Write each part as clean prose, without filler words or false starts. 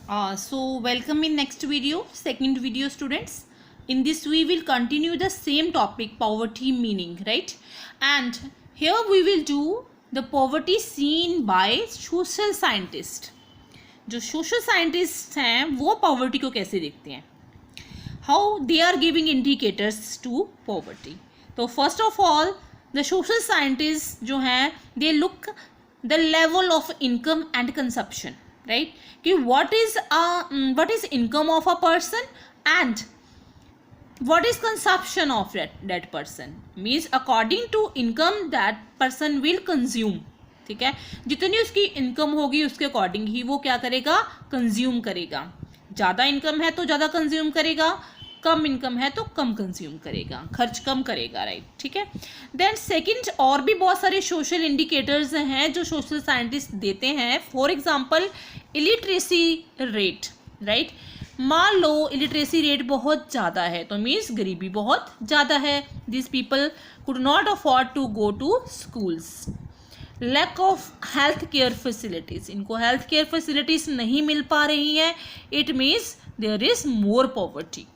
So welcome in next video, second video students. In this we will continue the same topic, poverty meaning, right? And here we will do the poverty seen by social scientist. जो social scientists हैं वो poverty को कैसे देखते हैं, how they are giving indicators to poverty. तो first of all the social scientists जो हैं they look the level of income and consumption, right? कि what is income of a person and what is consumption of that person, means according to income that person will consume. ठीक है, जितनी उसकी income होगी उसके according ही वो क्या करेगा, कंज्यूम करेगा. ज़्यादा इनकम है तो ज़्यादा कंज्यूम करेगा, कम इनकम है तो कम कंज्यूम करेगा, खर्च कम करेगा, राइट. ठीक है. देन सेकंड और भी बहुत सारे सोशल इंडिकेटर्स हैं जो सोशल साइंटिस्ट देते हैं. For example illiteracy rate, right. मान लो इलिटरेसी रेट बहुत ज़्यादा है तो मीन्स गरीबी बहुत ज़्यादा है. This people could not afford to go to schools. Lack of health care facilities, इनको हेल्थ केयर फैसिलिटीज़ नहीं मिल पा रही हैं. It means there is more poverty.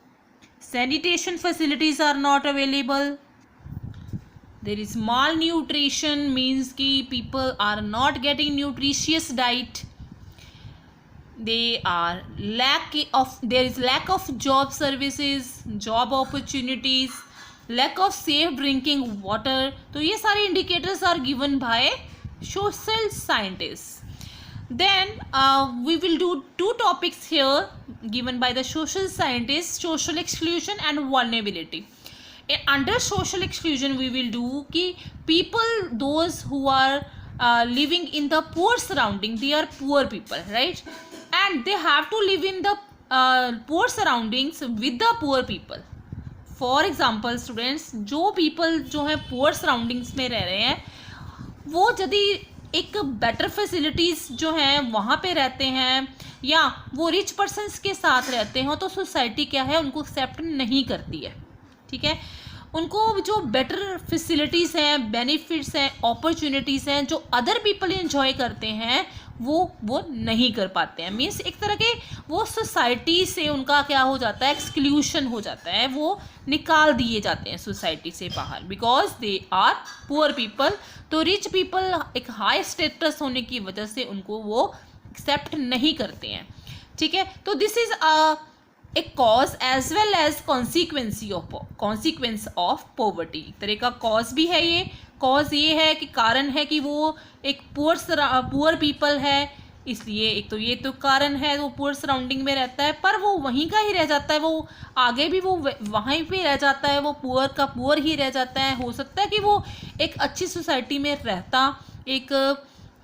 Sanitation facilities are not available. There is malnutrition, means कि people are not getting nutritious diet. There is lack of job services, job opportunities, lack of safe drinking water. तो ये सारे indicators are given by social scientists. Then we will do two topics here given by the social scientists, social exclusion and vulnerability. Under social exclusion we will do कि people those who are living in the poor surrounding, they are poor people, right? And they have to live in the poor surroundings with the poor people. For example students, जो people जो है poor surroundings में रह रहे हैं वो यदि एक बेटर फैसिलिटीज़ जो हैं वहाँ पे रहते हैं या वो रिच पर्सनस के साथ रहते हैं तो सोसाइटी क्या है उनको एक्सेप्ट नहीं करती है. ठीक है, उनको जो बेटर फैसिलिटीज़ हैं, बेनिफिट्स हैं, अपॉर्चुनिटीज़ हैं जो अदर पीपल एंजॉय करते हैं वो नहीं कर पाते हैं. मीन्स एक तरह के वो सोसाइटी से उनका क्या हो जाता है, एक्सक्लूशन हो जाता है, वो निकाल दिए जाते हैं सोसाइटी से बाहर because they are poor people. तो रिच पीपल एक हाई स्टेटस होने की वजह से उनको वो एक्सेप्ट नहीं करते हैं. ठीक है, तो this is a cause as well as consequence of poverty. एक तरह का कॉज भी है ये. कॉज ये है कि कारण है कि वो एक पुअर पीपल है, इसलिए एक तो ये तो कारण है वो पुअर सराउंडिंग में रहता है पर वो वहीं का ही रह जाता है, वो आगे भी वो वहीं पे रह जाता है, वो पुअर का पुअर ही रह जाता है. हो सकता है कि वो एक अच्छी सोसाइटी में रहता, एक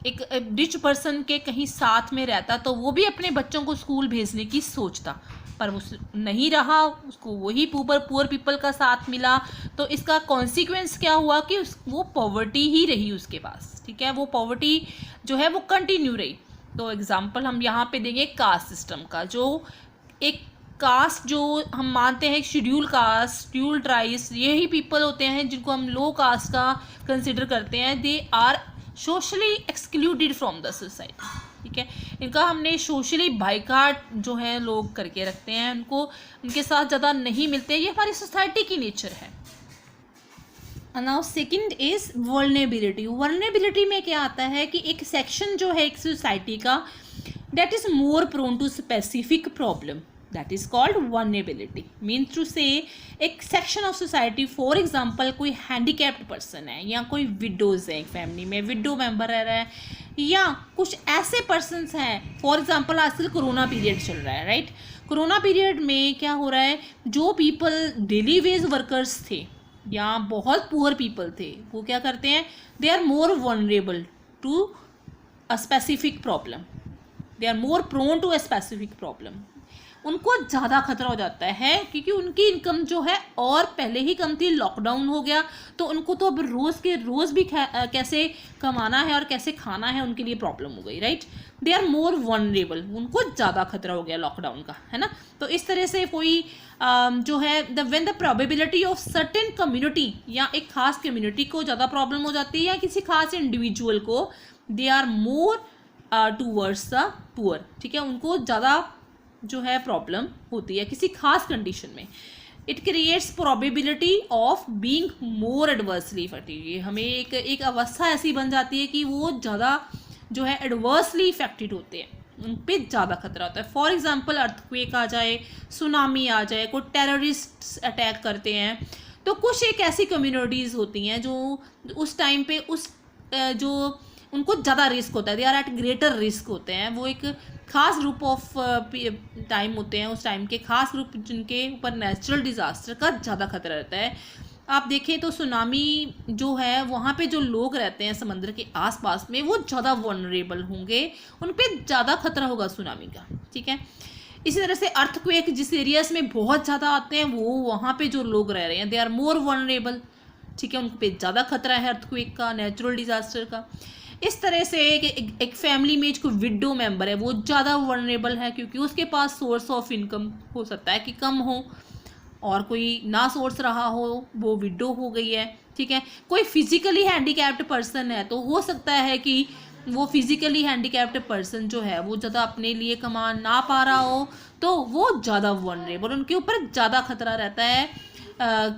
रिच पर्सन के कहीं साथ में रहता तो वो भी अपने बच्चों को स्कूल भेजने की सोचता, पर वो नहीं रहा, उसको वही पुअर पीपल का साथ मिला. तो इसका कॉन्सिक्वेंस क्या हुआ कि वो पॉवर्टी ही रही उसके पास. ठीक है, वो पॉवर्टी जो है वो कंटिन्यू रही. तो एग्जांपल हम यहाँ पे देंगे कास्ट सिस्टम का. जो एक कास्ट जो हम मानते हैं शेड्यूल कास्ट, शेड्यूल ट्राइब्स, यही पीपल होते हैं जिनको हम लो कास्ट का कंसिडर करते हैं. They are socially excluded from the society. ठीक है, इनका हमने सोशली बाइकाट जो है लोग करके रखते हैं, उनको उनके साथ ज़्यादा नहीं मिलते. ये हमारी सोसाइटी की नेचर है. Now second is vulnerability. Vulnerability में क्या आता है कि एक सेक्शन जो है एक सोसाइटी का that is more prone to specific problem, that is called vulnerability. Means to say एक section of society, for example कोई हैंडीकैप्ड पर्सन है या कोई विडोज़ है, एक फैमिली में विडो मेंबर रह रहा है, या कुछ ऐसे पर्सनस हैं. फॉर एग्जांपल आजकल कोरोना पीरियड चल रहा है, राइट. कोरोना पीरियड में क्या हो रहा है, जो पीपल डेली वेज वर्कर्स थे या बहुत पुअर पीपल थे वो क्या करते हैं, they are more vulnerable to a specific problem, they are more prone to a specific problem. उनको ज़्यादा खतरा हो जाता है क्योंकि उनकी इनकम जो है और पहले ही कम थी, लॉकडाउन हो गया तो उनको तो अब रोज़ के रोज़ भी कैसे कमाना है और कैसे खाना है उनके लिए प्रॉब्लम हो गई, right. They are more vulnerable, उनको ज़्यादा खतरा हो गया लॉकडाउन का, है ना. तो इस तरह से कोई जो है when the probability of certain community या एक खास कम्युनिटी को ज़्यादा प्रॉब्लम हो जाती है या किसी खास इंडिविजुअल को, they are more towards the poor, ठीक है, उनको ज़्यादा जो है प्रॉब्लम होती है किसी खास कंडीशन में। It creates probability of being more adversely affected, ये हमें एक अवस्था ऐसी बन जाती है कि वो ज़्यादा जो है एडवर्सली इफेक्टेड होते हैं, उन पे ज़्यादा खतरा होता है। फॉर एग्जांपल अर्थक्वेक आ जाए, सुनामी आ जाए, कोई टेररिस्ट अटैक करते हैं, तो कुछ एक ऐसी कम्युनिटीज़ होती हैं जो उस टाइम पे जो उनको ज़्यादा रिस्क होता है, they are at greater risk होते हैं, वो एक खास ग्रुप ऑफ टाइम होते हैं, उस टाइम के खास ग्रुप जिनके ऊपर नेचुरल डिज़ास्टर का ज़्यादा खतरा रहता है। आप देखें तो सुनामी जो है वहाँ पे जो लोग रहते हैं समुद्र के आसपास में वो ज़्यादा वनरेबल होंगे, उन पे ज़्यादा खतरा होगा सुनामी का, ठीक है। इसी तरह से अर्थक्वेक जिस एरियाज में बहुत ज़्यादा आते हैं वो वहाँ पे जो लोग रह रहे हैं दे आर मोर वनरेबल, ठीक है, उन पे ज़्यादा खतरा है अर्थक्वेक का, नेचुरल डिज़ास्टर का। इस तरह से एक फैमिली में जो विडो मेंबर है वो ज़्यादा वनरेबल है क्योंकि उसके पास सोर्स ऑफ इनकम हो सकता है कि कम हो, और कोई ना सोर्स रहा हो वो विडो हो गई है, ठीक है। कोई फिजिकली हैंडीकैप्ड पर्सन है तो हो सकता है कि वो फिजिकली हैंडीकैप्ड पर्सन जो है वो ज़्यादा अपने लिए कमा ना पा रहा हो, तो वो ज़्यादा वनरेबल, उनके ऊपर ज़्यादा खतरा रहता है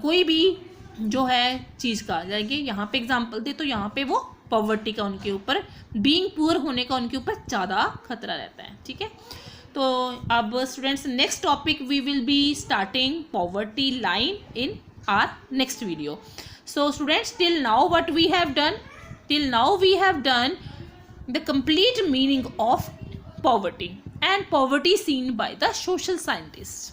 कोई भी जो है चीज़ का। जाएंगे यहाँ पे एग्जांपल दे तो यहाँ पे वो पॉवर्टी का उनके ऊपर, बीइंग पुअर होने का उनके ऊपर ज़्यादा खतरा रहता है, ठीक है। तो अब students next topic we will be starting poverty line in our next video. So students till now what we have done, till now we have done the complete meaning of poverty and poverty seen by the social scientists.